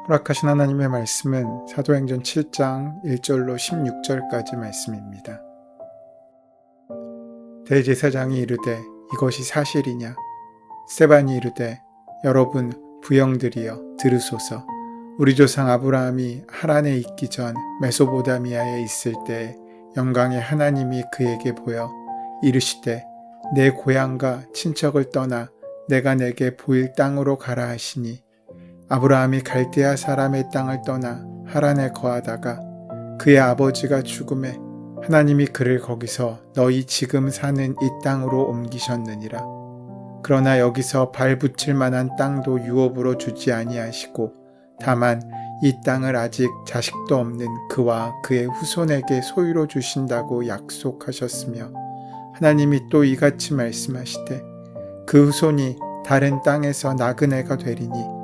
허락하신 하나님의 말씀은 사도행전 7장 1절로 16절까지 말씀입니다. 대제사장이 이르되 이것이 사실이냐? 스데반이 이르되 여러분 부형들이여 들으소서. 우리 조상 아브라함이 하란에 있기 전 메소보다미아에 있을 때에 영광의 하나님이 그에게 보여 이르시되 내 고향과 친척을 떠나 내가 내게 보일 땅으로 가라 하시니 아브라함이 갈대아 사람의 땅을 떠나 하란에 거하다가 그의 아버지가 죽음에 하나님이 그를 거기서 너희 지금 사는 이 땅으로 옮기셨느니라. 그러나 여기서 발 붙일 만한 땅도 유업으로 주지 아니하시고 다만 이 땅을 아직 자식도 없는 그와 그의 후손에게 소유로 주신다고 약속하셨으며 하나님이 또 이같이 말씀하시되 그 후손이 다른 땅에서 나그네가 되리니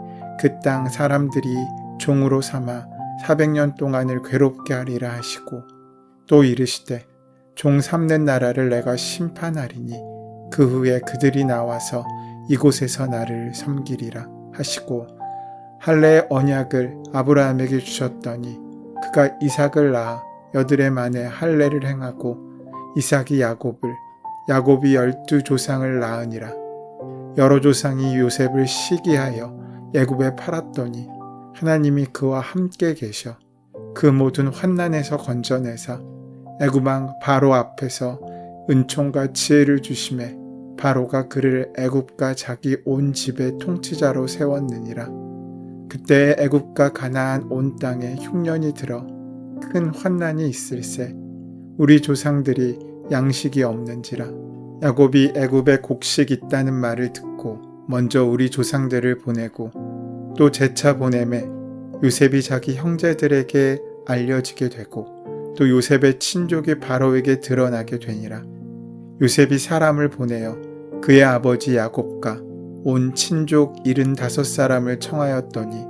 그 땅 사람들이 종으로 삼아 400년 동안을 괴롭게 하리라 하시고 또 이르시되 종 삼는 나라를 내가 심판하리니 그 후에 그들이 나와서 이곳에서 나를 섬기리라 하시고 할례의 언약을 아브라함에게 주셨더니 그가 이삭을 낳아 여드레 만에 할례를 행하고 이삭이 야곱을 야곱이 12조상을 낳으니라. 여러 조상이 요셉을 시기하여 애굽에 팔았더니 하나님이 그와 함께 계셔 그 모든 환난에서 건져내사 애굽 왕 바로 앞에서 은총과 지혜를 주심에 바로가 그를 애굽과 자기 온 집의 통치자로 세웠느니라. 그때에 애굽과 가나안 온 땅에 흉년이 들어 큰 환난이 있을세 우리 조상들이 양식이 없는지라. 야곱이 애굽에 곡식 있다는 말을 듣고 먼저 우리 조상들을 보내고 또 재차 보내매 요셉이 자기 형제들에게 알려지게 되고 또 요셉의 친족이 바로에게 드러나게 되니라. 요셉이 사람을 보내어 그의 아버지 야곱과 온 친족 75사람을 청하였더니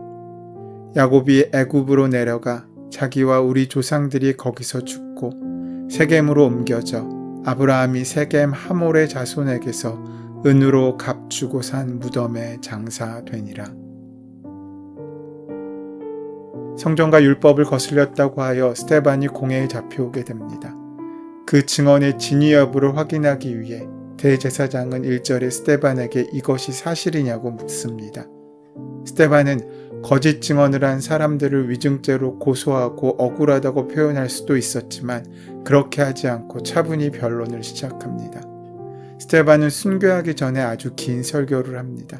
야곱이 애굽으로 내려가 자기와 우리 조상들이 거기서 죽고 세겜으로 옮겨져 아브라함이 세겜 하몰의 자손에게서 은으로 값주고 산 무덤에 장사되니라. 성전과 율법을 거슬렸다고 하여 스데반이 공회에 잡혀오게 됩니다. 그 증언의 진위 여부를 확인하기 위해 대제사장은 1절에 스데반에게 이것이 사실이냐고 묻습니다. 스데반은 거짓 증언을 한 사람들을 위증죄로 고소하고 억울하다고 표현할 수도 있었지만 그렇게 하지 않고 차분히 변론을 시작합니다. 스데반은 순교하기 전에 아주 긴 설교를 합니다.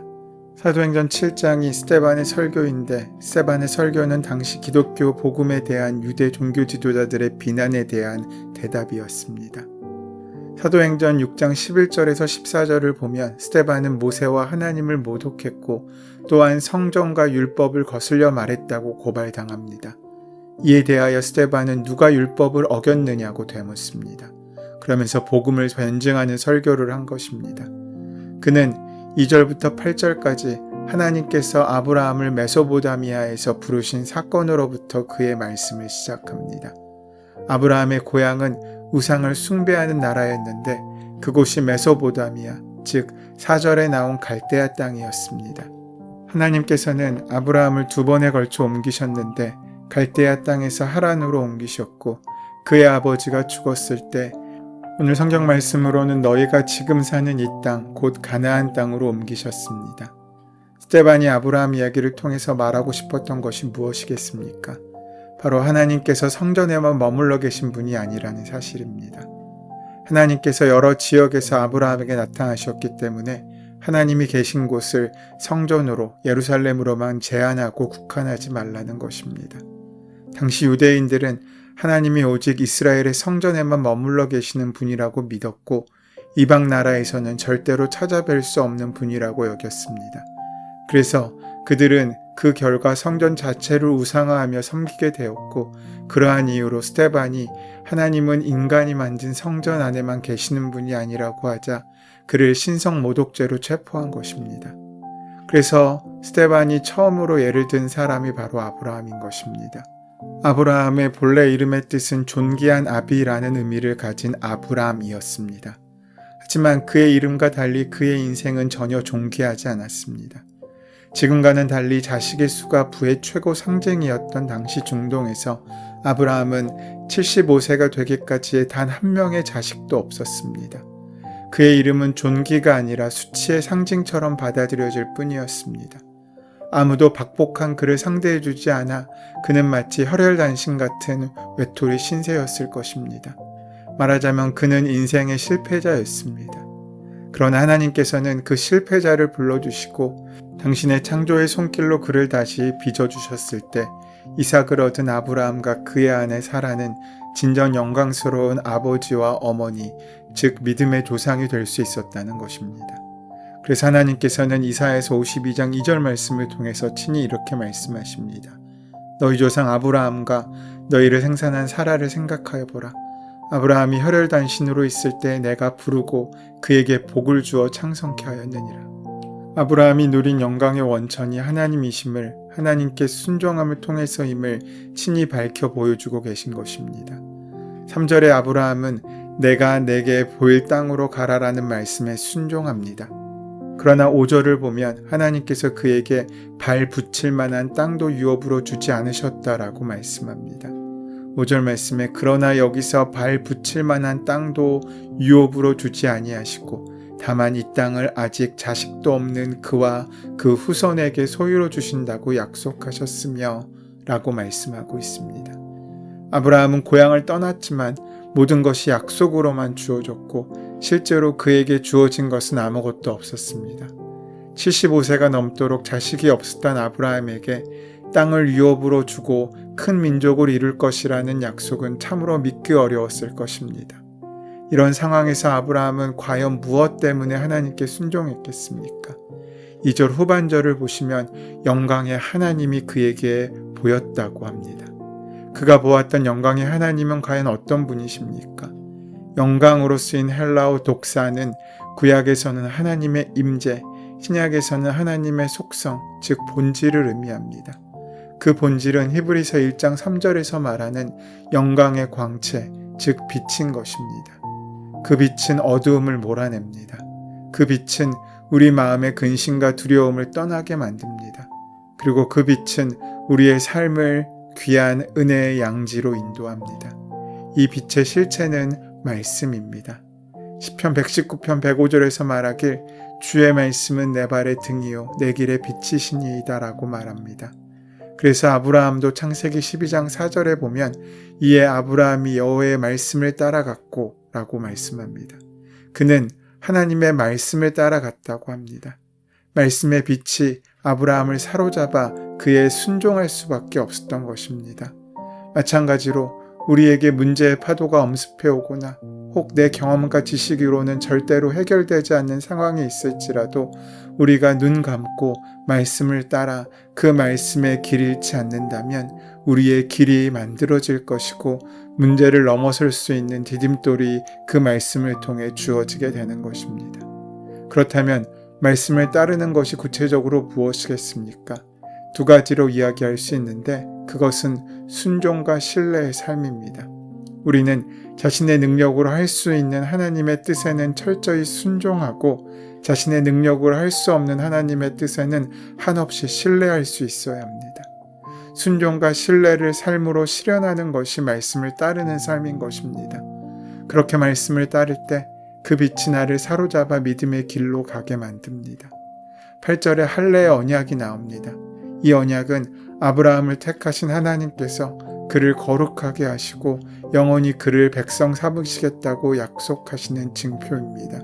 사도행전 7장이 스데반의 설교인데 스데반의 설교는 당시 기독교 복음에 대한 유대 종교 지도자들의 비난에 대한 대답이었습니다. 사도행전 6장 11절에서 14절을 보면 스데반은 모세와 하나님을 모독했고 또한 성전과 율법을 거슬려 말했다고 고발당합니다. 이에 대하여 스데반은 누가 율법을 어겼느냐고 되묻습니다. 그러면서 복음을 변증하는 설교를 한 것입니다. 그는 2절부터 8절까지 하나님께서 아브라함을 메소보다미아에서 부르신 사건으로부터 그의 말씀을 시작합니다. 아브라함의 고향은 우상을 숭배하는 나라였는데 그곳이 메소보다미아, 즉 4절에 나온 갈대아 땅이었습니다. 하나님께서는 아브라함을 2번에 걸쳐 옮기셨는데 갈대아 땅에서 하란으로 옮기셨고 그의 아버지가 죽었을 때 오늘 성경 말씀으로는 너희가 지금 사는 이 땅, 곧 가나안 땅으로 옮기셨습니다. 스데반이 아브라함 이야기를 통해서 말하고 싶었던 것이 무엇이겠습니까? 바로 하나님께서 성전에만 머물러 계신 분이 아니라는 사실입니다. 하나님께서 여러 지역에서 아브라함에게 나타나셨기 때문에 하나님이 계신 곳을 성전으로 예루살렘으로만 제한하고 국한하지 말라는 것입니다. 당시 유대인들은 하나님이 오직 이스라엘의 성전에만 머물러 계시는 분이라고 믿었고 이방 나라에서는 절대로 찾아뵐 수 없는 분이라고 여겼습니다. 그래서 그들은 그 결과 성전 자체를 우상화하며 섬기게 되었고 그러한 이유로 스데반이 하나님은 인간이 만든 성전 안에만 계시는 분이 아니라고 하자 그를 신성 모독죄로 체포한 것입니다. 그래서 스데반이 처음으로 예를 든 사람이 바로 아브라함인 것입니다. 아브라함의 본래 이름의 뜻은 존귀한 아비라는 의미를 가진 아브람이었습니다. 하지만 그의 이름과 달리 그의 인생은 전혀 존귀하지 않았습니다. 지금과는 달리 자식의 수가 부의 최고 상징이었던 당시 중동에서 아브라함은 75세가 되기까지의 단 한 명의 자식도 없었습니다. 그의 이름은 존귀가 아니라 수치의 상징처럼 받아들여질 뿐이었습니다. 아무도 박복한 그를 상대해주지 않아 그는 마치 혈혈단신 같은 외톨이 신세였을 것입니다. 말하자면 그는 인생의 실패자였습니다. 그러나 하나님께서는 그 실패자를 불러주시고 당신의 창조의 손길로 그를 다시 빚어주셨을 때 이삭을 얻은 아브라함과 그의 아내 사라는 진정 영광스러운 아버지와 어머니, 즉 믿음의 조상이 될 수 있었다는 것입니다. 그래서 하나님께서는 이사야서 52장 2절 말씀을 통해서 친히 이렇게 말씀하십니다. 너희 조상 아브라함과 너희를 생산한 사라를 생각하여 보라. 아브라함이 혈혈단신으로 있을 때 내가 부르고 그에게 복을 주어 창성케 하였느니라. 아브라함이 누린 영광의 원천이 하나님이심을 하나님께 순종함을 통해서임을 친히 밝혀 보여주고 계신 것입니다. 3절에 아브라함은 내가 내게 보일 땅으로 가라라는 말씀에 순종합니다. 그러나 5절을 보면 하나님께서 그에게 발 붙일 만한 땅도 유업으로 주지 않으셨다라고 말씀합니다. 5절 말씀에 그러나 여기서 발 붙일 만한 땅도 유업으로 주지 아니하시고 다만 이 땅을 아직 자식도 없는 그와 그 후손에게 소유로 주신다고 약속하셨으며 라고 말씀하고 있습니다. 아브라함은 고향을 떠났지만 모든 것이 약속으로만 주어졌고 실제로 그에게 주어진 것은 아무것도 없었습니다. 75세가 넘도록 자식이 없었던 아브라함에게 땅을 유업으로 주고 큰 민족을 이룰 것이라는 약속은 참으로 믿기 어려웠을 것입니다. 이런 상황에서 아브라함은 과연 무엇 때문에 하나님께 순종했겠습니까? 2절 후반절을 보시면 영광의 하나님이 그에게 보였다고 합니다. 그가 보았던 영광의 하나님은 과연 어떤 분이십니까? 영광으로 쓰인 헬라어 독사는 구약에서는 하나님의 임재, 신약에서는 하나님의 속성, 즉 본질을 의미합니다. 그 본질은 히브리서 1장 3절에서 말하는 영광의 광채, 즉 빛인 것입니다. 그 빛은 어두움을 몰아냅니다. 그 빛은 우리 마음의 근심과 두려움을 떠나게 만듭니다. 그리고 그 빛은 우리의 삶을 귀한 은혜의 양지로 인도합니다. 이 빛의 실체는 말씀입니다. 시편 119편 105절에서 말하길 주의 말씀은 내 발의 등이요 내 길의 빛이시니이다 라고 말합니다. 그래서 아브라함도 창세기 12장 4절에 보면 이에 아브라함이 여호와의 말씀을 따라갔고 라고 말씀합니다. 그는 하나님의 말씀을 따라갔다고 합니다. 말씀의 빛이 아브라함을 사로잡아 그에 순종할 수밖에 없었던 것입니다. 마찬가지로 우리에게 문제의 파도가 엄습해 오거나 혹 내 경험과 지식으로는 절대로 해결되지 않는 상황이 있을지라도 우리가 눈 감고 말씀을 따라 그 말씀의 길을 잃지 않는다면 우리의 길이 만들어질 것이고 문제를 넘어설 수 있는 디딤돌이 그 말씀을 통해 주어지게 되는 것입니다. 그렇다면 말씀을 따르는 것이 구체적으로 무엇이겠습니까? 두 가지로 이야기할 수 있는데 그것은 순종과 신뢰의 삶입니다. 우리는 자신의 능력으로 할 수 있는 하나님의 뜻에는 철저히 순종하고 자신의 능력으로 할 수 없는 하나님의 뜻에는 한없이 신뢰할 수 있어야 합니다. 순종과 신뢰를 삶으로 실현하는 것이 말씀을 따르는 삶인 것입니다. 그렇게 말씀을 따를 때 그 빛이 나를 사로잡아 믿음의 길로 가게 만듭니다. 8절에 할례의 언약이 나옵니다. 이 언약은 아브라함을 택하신 하나님께서 그를 거룩하게 하시고 영원히 그를 백성 삼으시겠다고 약속하시는 징표입니다.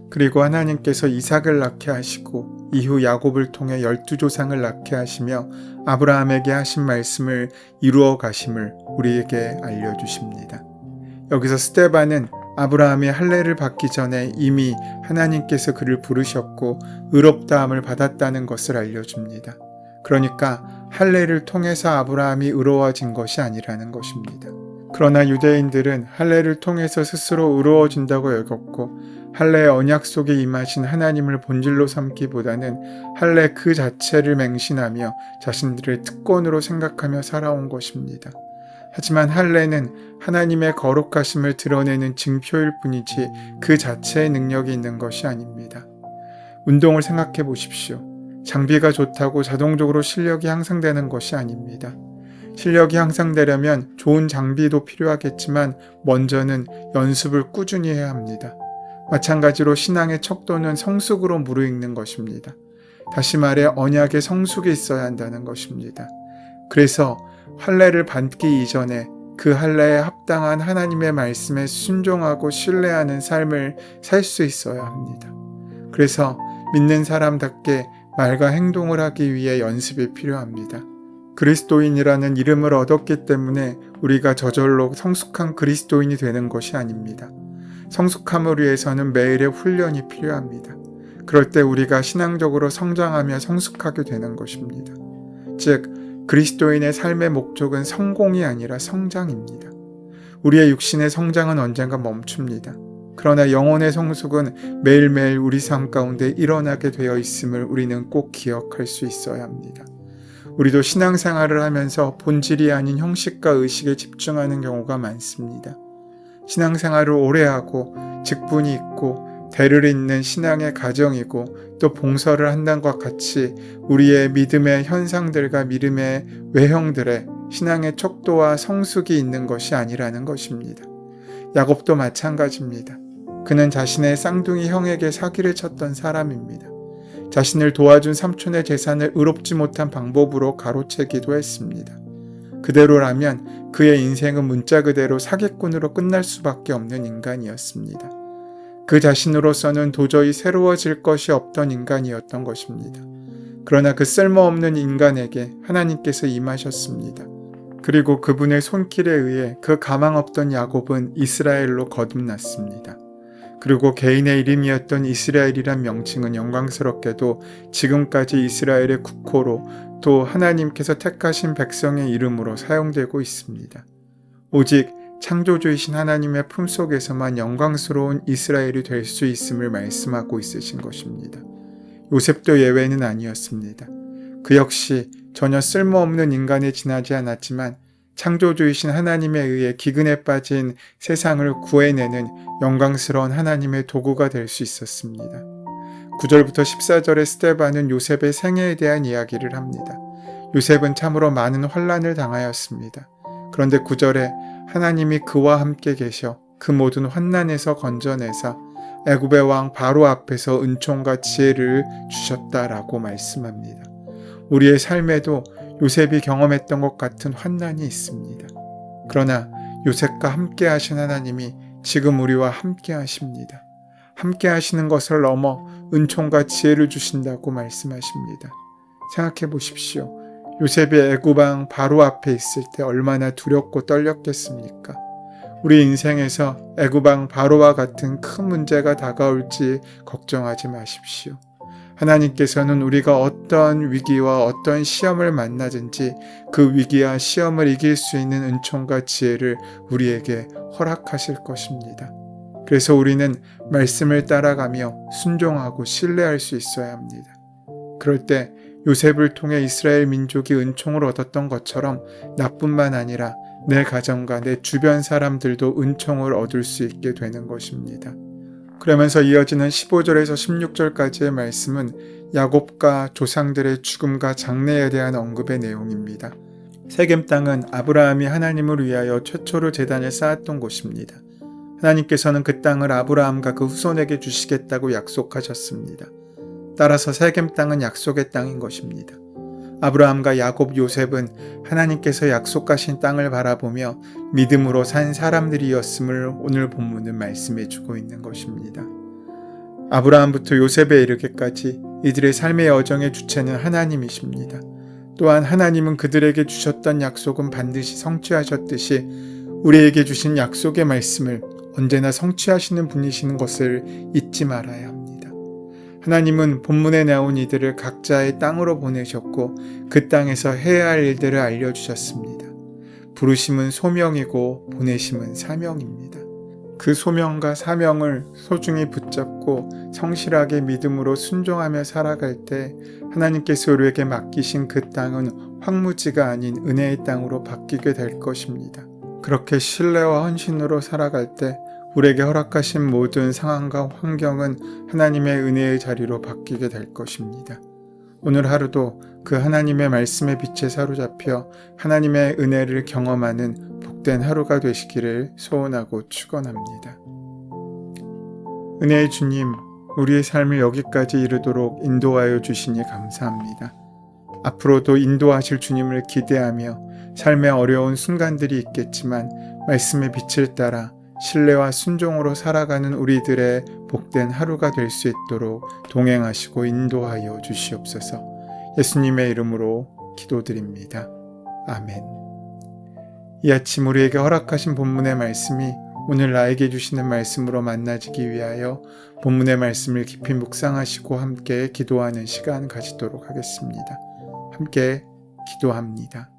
그리고 하나님께서 이삭을 낳게 하시고 이후 야곱을 통해 12조상을 낳게 하시며 아브라함에게 하신 말씀을 이루어 가심을 우리에게 알려주십니다. 여기서 스데반은 아브라함이 할례를 받기 전에 이미 하나님께서 그를 부르셨고 의롭다함을 받았다는 것을 알려줍니다. 그러니까 할례를 통해서 아브라함이 의로워진 것이 아니라는 것입니다. 그러나 유대인들은 할례를 통해서 스스로 의로워진다고 여겼고 할례의 언약 속에 임하신 하나님을 본질로 삼기보다는 할례 그 자체를 맹신하며 자신들의 특권으로 생각하며 살아온 것입니다. 하지만 할례는 하나님의 거룩하심을 드러내는 징표일 뿐이지 그 자체의 능력이 있는 것이 아닙니다. 운동을 생각해 보십시오. 장비가 좋다고 자동적으로 실력이 향상되는 것이 아닙니다. 실력이 향상되려면 좋은 장비도 필요하겠지만 먼저는 연습을 꾸준히 해야 합니다. 마찬가지로 신앙의 척도는 성숙으로 무르익는 것입니다. 다시 말해 언약의 성숙이 있어야 한다는 것입니다. 그래서 할례를 받기 이전에 그 할례에 합당한 하나님의 말씀에 순종하고 신뢰하는 삶을 살 수 있어야 합니다. 그래서 믿는 사람답게 말과 행동을 하기 위해 연습이 필요합니다. 그리스도인이라는 이름을 얻었기 때문에 우리가 저절로 성숙한 그리스도인이 되는 것이 아닙니다. 성숙함을 위해서는 매일의 훈련이 필요합니다. 그럴 때 우리가 신앙적으로 성장하며 성숙하게 되는 것입니다. 즉, 그리스도인의 삶의 목적은 성공이 아니라 성장입니다. 우리의 육신의 성장은 언젠가 멈춥니다. 그러나 영혼의 성숙은 매일매일 우리 삶 가운데 일어나게 되어 있음을 우리는 꼭 기억할 수 있어야 합니다. 우리도 신앙생활을 하면서 본질이 아닌 형식과 의식에 집중하는 경우가 많습니다. 신앙생활을 오래 하고 직분이 있고 대를 잇는 신앙의 가정이고 또 봉사를 한다는 것과 같이 우리의 믿음의 현상들과 믿음의 외형들의 신앙의 척도와 성숙이 있는 것이 아니라는 것입니다. 야곱도 마찬가지입니다. 그는 자신의 쌍둥이 형에게 사기를 쳤던 사람입니다. 자신을 도와준 삼촌의 재산을 의롭지 못한 방법으로 가로채기도 했습니다. 그대로라면 그의 인생은 문자 그대로 사기꾼으로 끝날 수밖에 없는 인간이었습니다. 그 자신으로서는 도저히 새로워질 것이 없던 인간이었던 것입니다. 그러나 그 쓸모없는 인간에게 하나님께서 임하셨습니다. 그리고 그분의 손길에 의해 그 가망 없던 야곱은 이스라엘로 거듭났습니다. 그리고 개인의 이름이었던 이스라엘이란 명칭은 영광스럽게도 지금까지 이스라엘의 국호로 또 하나님께서 택하신 백성의 이름으로 사용되고 있습니다. 오직 창조주이신 하나님의 품속에서만 영광스러운 이스라엘이 될 수 있음을 말씀하고 있으신 것입니다. 요셉도 예외는 아니었습니다. 그 역시 전혀 쓸모없는 인간에 지나지 않았지만 창조주이신 하나님에 의해 기근에 빠진 세상을 구해내는 영광스러운 하나님의 도구가 될 수 있었습니다. 9절부터 14절의 스데반은 요셉의 생애에 대한 이야기를 합니다. 요셉은 참으로 많은 환난을 당하였습니다. 그런데 9절에 하나님이 그와 함께 계셔 그 모든 환난에서 건져내사 애굽의 왕 바로 앞에서 은총과 지혜를 주셨다라고 말씀합니다. 우리의 삶에도 요셉이 경험했던 것 같은 환난이 있습니다. 그러나 요셉과 함께 하신 하나님이 지금 우리와 함께 하십니다. 함께 하시는 것을 넘어 은총과 지혜를 주신다고 말씀하십니다. 생각해 보십시오. 요셉이 애굽 왕 바로 앞에 있을 때 얼마나 두렵고 떨렸겠습니까? 우리 인생에서 애굽 왕 바로와 같은 큰 문제가 다가올지 걱정하지 마십시오. 하나님께서는 우리가 어떤 위기와 어떤 시험을 만나든지 그 위기와 시험을 이길 수 있는 은총과 지혜를 우리에게 허락하실 것입니다. 그래서 우리는 말씀을 따라가며 순종하고 신뢰할 수 있어야 합니다. 그럴 때 요셉을 통해 이스라엘 민족이 은총을 얻었던 것처럼 나뿐만 아니라 내 가정과 내 주변 사람들도 은총을 얻을 수 있게 되는 것입니다. 그러면서 이어지는 15절에서 16절까지의 말씀은 야곱과 조상들의 죽음과 장래에 대한 언급의 내용입니다. 세겜 땅은 아브라함이 하나님을 위하여 최초로 제단을 쌓았던 곳입니다. 하나님께서는 그 땅을 아브라함과 그 후손에게 주시겠다고 약속하셨습니다. 따라서 세겜 땅은 약속의 땅인 것입니다. 아브라함과 야곱, 요셉은 하나님께서 약속하신 땅을 바라보며 믿음으로 산 사람들이었음을 오늘 본문은 말씀해 주고 있는 것입니다. 아브라함부터 요셉에 이르기까지 이들의 삶의 여정의 주체는 하나님이십니다. 또한 하나님은 그들에게 주셨던 약속은 반드시 성취하셨듯이 우리에게 주신 약속의 말씀을 언제나 성취하시는 분이시는 것을 잊지 말아야 합니다. 하나님은 본문에 나온 이들을 각자의 땅으로 보내셨고 그 땅에서 해야 할 일들을 알려주셨습니다. 부르심은 소명이고 보내심은 사명입니다. 그 소명과 사명을 소중히 붙잡고 성실하게 믿음으로 순종하며 살아갈 때 하나님께서 우리에게 맡기신 그 땅은 황무지가 아닌 은혜의 땅으로 바뀌게 될 것입니다. 그렇게 신뢰와 헌신으로 살아갈 때 우리에게 허락하신 모든 상황과 환경은 하나님의 은혜의 자리로 바뀌게 될 것입니다. 오늘 하루도 그 하나님의 말씀의 빛에 사로잡혀 하나님의 은혜를 경험하는 복된 하루가 되시기를 소원하고 축원합니다. 은혜의 주님, 우리의 삶을 여기까지 이르도록 인도하여 주시니 감사합니다. 앞으로도 인도하실 주님을 기대하며 삶의 어려운 순간들이 있겠지만 말씀의 빛을 따라 신뢰와 순종으로 살아가는 우리들의 복된 하루가 될 수 있도록 동행하시고 인도하여 주시옵소서. 예수님의 이름으로 기도드립니다. 아멘. 이 아침 우리에게 허락하신 본문의 말씀이 오늘 나에게 주시는 말씀으로 만나지기 위하여 본문의 말씀을 깊이 묵상하시고 함께 기도하는 시간 가지도록 하겠습니다. 함께 기도합니다.